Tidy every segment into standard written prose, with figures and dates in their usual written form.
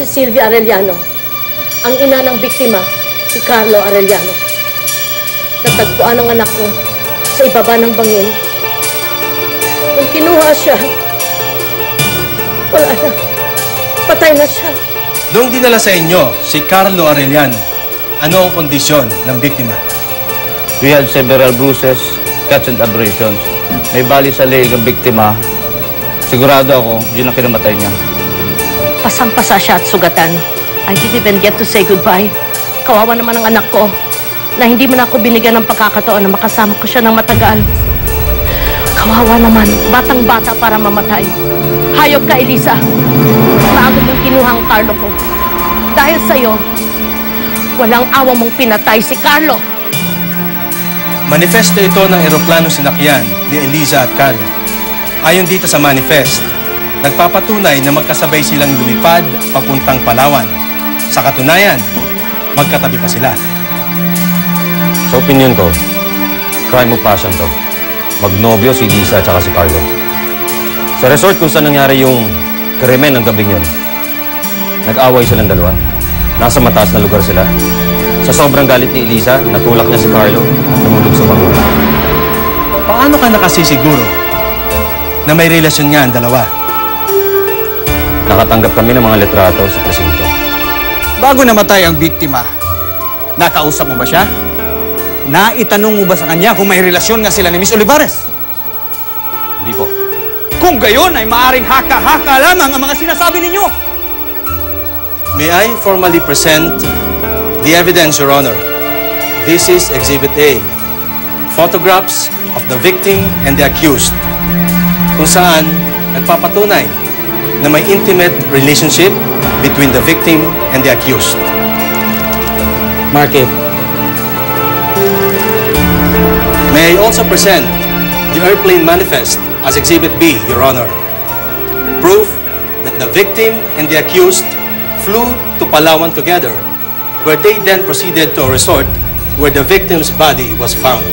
si Sylvia Arellano, ang ina ng biktima, si Carlo Arellano. Natagpuan ang anak ko sa ibaba ng bangin. Nung kinuha siya, wala na. Patay na siya. Noong dinala sa inyo si Carlo Arellano, ano ang kondisyon ng biktima? We had several bruises, cuts and abrasions. May bali sa leeg ang biktima. Sigurado ako, yun ang kinamatay niya. Pasang-pasa siya at sugatan. I didn't even get to say goodbye. Kawawa naman ang anak ko na hindi man ako binigyan ng pagkakataon na makasama ko siya ng matagal. Kawawa naman, batang-bata para mamatay. Hayop ka, Elisa. Maagod ang kinuha ang Carlo ko. Dahil sa'yo, walang awa mong pinatay si Carlo. Manifesto ito ng eroplanong sinakyan ni Eliza at Carlo. Ayon dito sa manifest, nagpapatunay na magkasabay silang lumipad papuntang Palawan. Sa katunayan, magkatabi pa sila. Sa opinion ko, crime of passion to. Magnobyo si Lisa at saka si Carlo. Sa resort kung saan nangyari yung krimen ng gabing yun, nag-away silang dalawa. Nasa mataas na lugar sila. Sa sobrang galit ni Eliza, natulak niya si Carlo at tumulog sa bangon. Paano ka nakasisiguro na may relasyon nga ang dalawa? Nakatanggap kami ng mga litrato sa presinto. Bago namatay ang biktima, nakausap mo ba siya? Naitanong mo ba sa kanya kung may relasyon nga sila ni Miss Olivares? Hindi po. Kung gayon ay maaring haka-haka lamang ang mga sinasabi ninyo. May I formally present the evidence, Your Honor. This is Exhibit A. Photographs of the victim and the accused, kung saan nagpapatunay na may intimate relationship between the victim and the accused. Mark it. May I also present the airplane manifest as Exhibit B, Your Honor. Proof that the victim and the accused flew to Palawan together, where they then proceeded to a resort where the victim's body was found.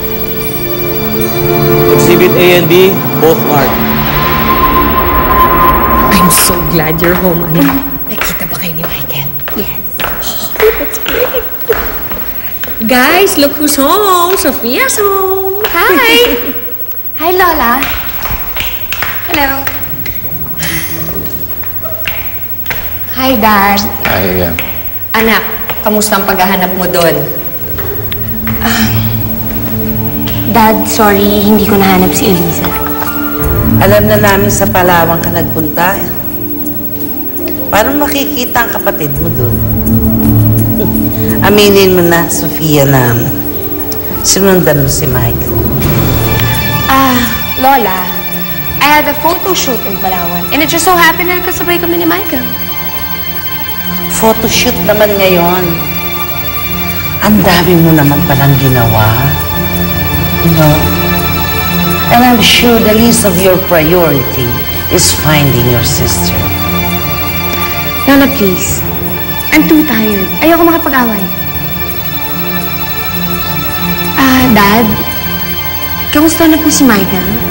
Exhibit A and B, both marked. I'm so glad you're home, ano? Nakita ba kayo ni Michael? Yes. That's great. Guys, look who's home. Sophia's home. Hi! Hi, Lola. Hello. Hi, Dad. Ay, Anak, kamusta ang paghahanap mo doon? Dad, sorry, hindi ko nahanap si Eliza. Alam na namin sa Palawan ka nagpunta. Paano makikita ang kapatid mo doon? Aminin mo na, Sofia, na sinundan mo si Michael. Lola, I had a photo shoot in Palawan. And it just so happened na kasabay kami ni Michael. Photoshoot naman ngayon. Ang dami mo naman palang ginawa. You know? And I'm sure the least of your priority is finding your sister. Lola, please. I'm too tired. Ayoko makipag-away. Dad, kamusta na po si Michael?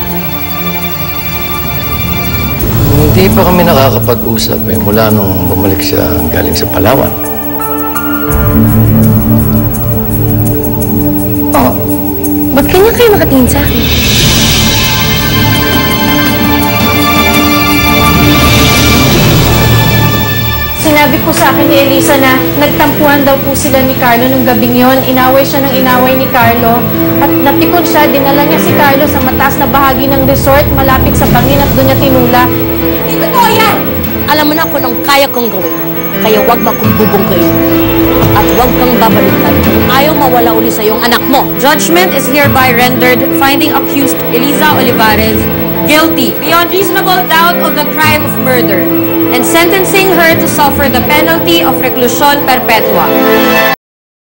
hindi pa kami nakakapag-usap mula nung bumalik siya galing sa Palawan. Oh, ba't kanya kayo makatingin sa akin? Sinabi po sa akin ni Elisa na nagtampuhan daw po sila ni Carlo nung gabing yon. Inaway siya ng inaway ni Carlo. At napikon siya, dinala niya si Carlo sa mataas na bahagi ng resort malapit sa bangin at doon niya tinula. Hindi totoo yan! Alam mo na kung anong kaya kong gawin. Kaya huwag mo akong bubungkain. At huwag kang babaliktad kung ayaw mawala uli sa iyong anak mo. Judgment is hereby rendered finding accused Eliza Olivares guilty beyond reasonable doubt of the crime of murder and sentencing her to suffer the penalty of reclusion perpetua.